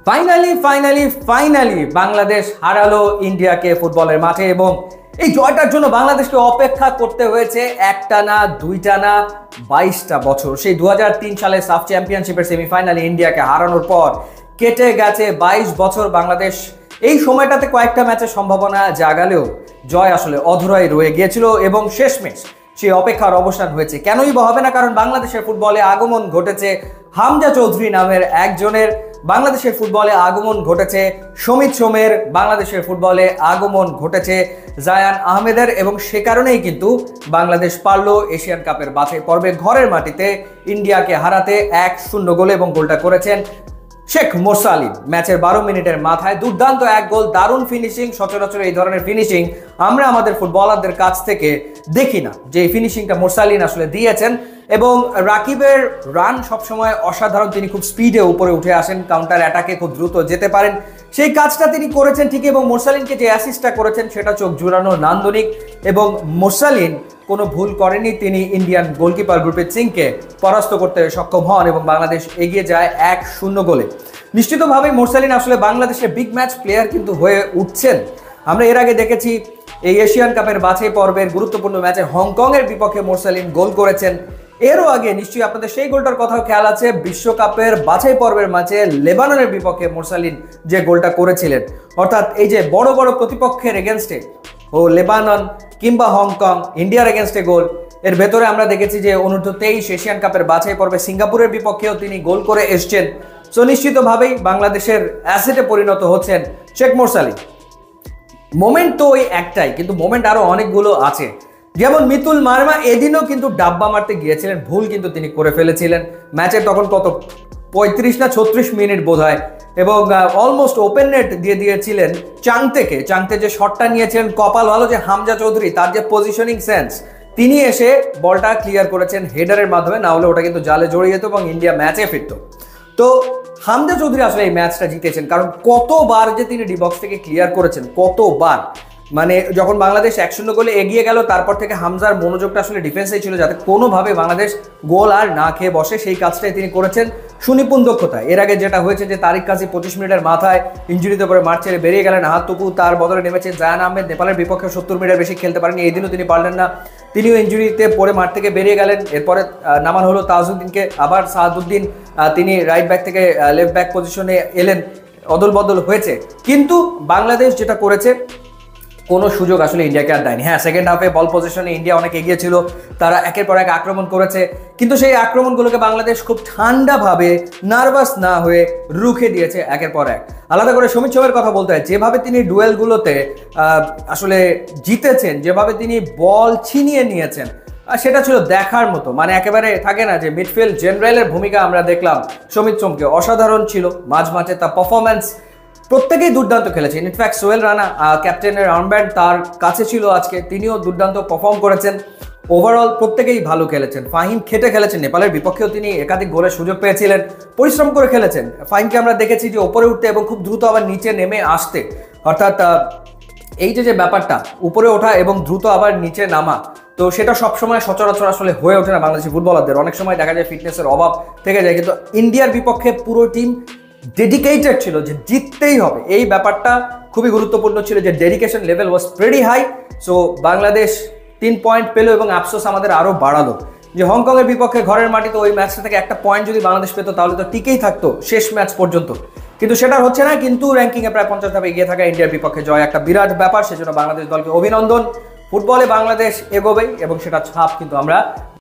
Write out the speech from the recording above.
Finally Bangladesh হারালো ইন্ডিয়াকে ফুটবলের মাঠে এবং এই জয়টার জন্য বাংলাদেশকে অপেক্ষা করতে হয়েছে একটা না দুইটা না 22টা বছর। সেই 2003 সালে সাফ চ্যাম্পিয়নশিপের সেমিফাইনালে ইন্ডিয়াকে হারানোর পর কেটে গেছে 22 বছর। বাংলাদেশ এই সময়টাতে কয়েকটা ম্যাচের সম্ভাবনা জাগালেও জয় আসলে অধরাই রয়ে গিয়েছিল এবং শেষমেশ সেই অপেক্ষার অবসান হয়েছে। কেনই বা হবে না, কারণ বাংলাদেশের ফুটবলে আগমন ঘটেছে হামজা চৌধুরী নামের একজনের, বাংলাদেশের ফুটবলে আগমন ঘটেছে সমিত সোমের, বাংলাদেশের ফুটবলে আগমন ঘটেছে জায়ান আহমেদের এবং সে কারণেই কিন্তু বাংলাদেশ পারল এশিয়ান কাপের বাছাই পর্বে ঘরের মাটিতে ইন্ডিয়াকে হারাতে 1-0 গোলে এবং গোলটা করেছেন শেখ মোরসালিন। ম্যাচের 12 মিনিটের মাথায় দুর্দান্ত এক গোল, দারুণ ফিনিশিং। সচরাচর এই ধরনের ফিনিশিং আমরা আমাদের ফুটবলারদের কাছ থেকে দেখি না, যে ফিনিশিংটা মোরসালিন আসলে দিয়েছেন। এবং রাকিবের রান সবসময় অসাধারণ, তিনি খুব স্পিডে উপরে উঠে আসেন, কাউন্টার অ্যাটাকে খুব দ্রুত যেতে পারেন, সেই কাজটা তিনি করেছেন ঠিকই। এবং মোরসালিনকে যে অ্যাসিস্টটা করেছেন সেটা চোখ জুড়ানো, নান্দনিক। এবং মোরসালিন কোনো ভুল করেনি, তিনি ইন্ডিয়ান গোলকিপার গুরপ্রীত সিংকে পরাস্ত করতে সক্ষম হন এবং বাংলাদেশ এগিয়ে যায় 1-0 গোলে। নিশ্চিতভাবেই মোরসালিন আসলে বাংলাদেশের বিগ ম্যাচ প্লেয়ার কিন্তু হয়ে উঠছেন। আমরা এর আগে দেখেছি এই এশিয়ান কাপের বাছাই পর্বের গুরুত্বপূর্ণ ম্যাচে হংকংয়ের বিপক্ষে মোরসালিন গোল করেছেন। এরও আগে নিশ্চয়ই আপনাদের সেই গোলটার কথাও খেয়াল আছে, বিশ্বকাপের বাছাই পর্বের ম্যাচে লেবাননের বিপক্ষে মোরসালিন যে গোলটা করেছিলেন। অর্থাৎ এই যে বড় বড় প্রতিপক্ষের এগেনস্টে লেবানন কিংবা হংকং, ইন্ডিয়ার এগেনস্টে গোল, এর ভেতরে আমরা দেখেছি যে অনূর্ধ্ব-23 এশিয়ান কাপের বাছাই পর্বে সিঙ্গাপুরের বিপক্ষেও তিনি গোল করে এসছেন। তো নিশ্চিতভাবেই বাংলাদেশের অ্যাসেটে পরিণত হচ্ছেন শেখ মোরসালিন। মোমেন্ট তো ওই একটাই, কিন্তু মোমেন্ট আরো অনেকগুলো আছে। যেমন মিতুল মার্মা এদিনও কিন্তু ডাব্বা মারতে গিয়েছিলেন, ভুল কিন্তু তিনি করে ফেলেছিলেন। ম্যাচের তখন কত 35 না 36 মিনিট বোধ হয়, এবং অলমোস্ট ওপেন নেট দিয়ে দিয়েছিলেন চাংতে যে শটটা নিয়েছিলেন। কপাল ভালো যে হামজা চৌধুরী, তার যে পজিশনিং সেন্স, তিনি এসে বলটা ক্লিয়ার করেছেন হেডারের মাধ্যমে, না হলে ওটা কিন্তু জালে জড়িয়ে যেত এবং ইন্ডিয়া ম্যাচে ফিরত। তো হামজা চৌধুরী আসলে এই ম্যাচটা জিতেছেন, কারণ কতবার যে তিনি ডি বক্স থেকে ক্লিয়ার করেছেন, কতবার। মানে যখন বাংলাদেশ 1-0 গোলে এগিয়ে গেল, তারপর থেকে হামজার মনোযোগটা আসলে ডিফেন্সেই ছিল, যাতে কোনোভাবে বাংলাদেশ গোল আর না খেয়ে বসে, সেই কাজটাই তিনি করেছেন সুনিপুণ দক্ষতায়। এর আগে যেটা হয়েছে যে তারিক কাজী 25 মিনিটের মাথায় ইঞ্জুরিতে পরে মাঠ ছেড়ে বেরিয়ে গেলেন, আহাদ তুপু তার বদলে নেমেছেন জায়ান আহমেদ। নেপালের বিপক্ষে 70 মিনিটের বেশি খেলতে পারেনি, এই দিনও তিনি পারলেন না, তিনিও ইঞ্জুরিতে পরে মাঠ থেকে বেরিয়ে গেলেন। এরপরে নামান হলো তাজউদ্দিনকে, আবার সাহাদউদ্দিন তিনি রাইট ব্যাক থেকে লেফট ব্যাক পজিশনে এলেন, অদল বদল হয়েছে। কিন্তু বাংলাদেশ যেটা করেছে, কোনো সুযোগ আসলে ইন্ডিয়াকে আর দেয়নি। হ্যাঁ, সেকেন্ড হাফে বল পজিশনে ইন্ডিয়া অনেক এগিয়ে ছিল, তারা একের পর এক আক্রমণ করেছে, কিন্তু সেই আক্রমণগুলোকে বাংলাদেশ খুব ঠান্ডাভাবে, নার্ভাস না হয়ে রুখে দিয়েছে একের পর এক। আলাদা করে সমিত সোমের কথা বলতে হয়, যেভাবে তিনি ডুয়েলগুলোতে আসলে জিতেছেন, যেভাবে তিনি বল ছিনিয়ে নিয়েছেন, সেটা ছিল দেখার মতো। মানে একেবারে থাকে না যে মিডফিল্ড জেনারেলের ভূমিকা আমরা দেখলাম সমিত সোমকে, অসাধারণ ছিল মাঝ মাঠে তার পারফরম্যান্স। প্রত্যেকেই দুর্দান্ত খেলেছেন। ইনফ্যাক্ট সোহেল রানা, ক্যাপ্টেনের আর্মব্যান্ড তার কাছে ছিল আজকে, তিনিও দুর্দান্ত পারফর্ম করেছেন। ওভারঅল প্রত্যেকেই ভালো খেলেছেন। ফাহিম খেটে খেলেছেন, নেপালের বিপক্ষেও তিনি একাধিক গোলের সুযোগ পেয়েছিলেন, পরিশ্রম করে খেলেছেন। ফাহিমকে আমরা দেখেছি যে ওপরে উঠতে এবং খুব দ্রুত আবার নিচে নেমে আসতে, অর্থাৎ এই যে ব্যাপারটা উপরে ওঠা এবং দ্রুত আবার নিচে নামা, তো সেটা সবসময় সচরাচর আসলে হয়ে ওঠে না বাংলাদেশি ফুটবলারদের। অনেক সময় দেখা যায় ফিটনেসের অভাব থেকে যায়, কিন্তু ইন্ডিয়ার বিপক্ষে পুরো টিম ডেডিকেটেড ছিল যে জিততেই হবে। এই ব্যাপারটা খুবই গুরুত্বপূর্ণ ছিল, যে dedication level was pretty high. So Bangladesh 3 point পেল এবং আফসোস আমাদের আরও বাড়ালো যে হংকংয়ের বিপক্ষে ঘরের মাটিতে ওই ম্যাচটা থেকে একটা পয়েন্ট যদি বাংলাদেশ পেত, তাহলে তো টিকেই থাকতো শেষ ম্যাচ পর্যন্ত। কিন্তু সেটা হচ্ছে না। কিন্তু র্যাঙ্কিংয়ে প্রায় 50 ধাপে এগিয়ে থাকা ইন্ডিয়ার বিপক্ষে জয় একটা বিরাট ব্যাপার, সেজন্য বাংলাদেশ দলকে অভিনন্দন। ফুটবলে বাংলাদেশ এগোবেই এবং সেটা ছাপ কিন্তু আমরা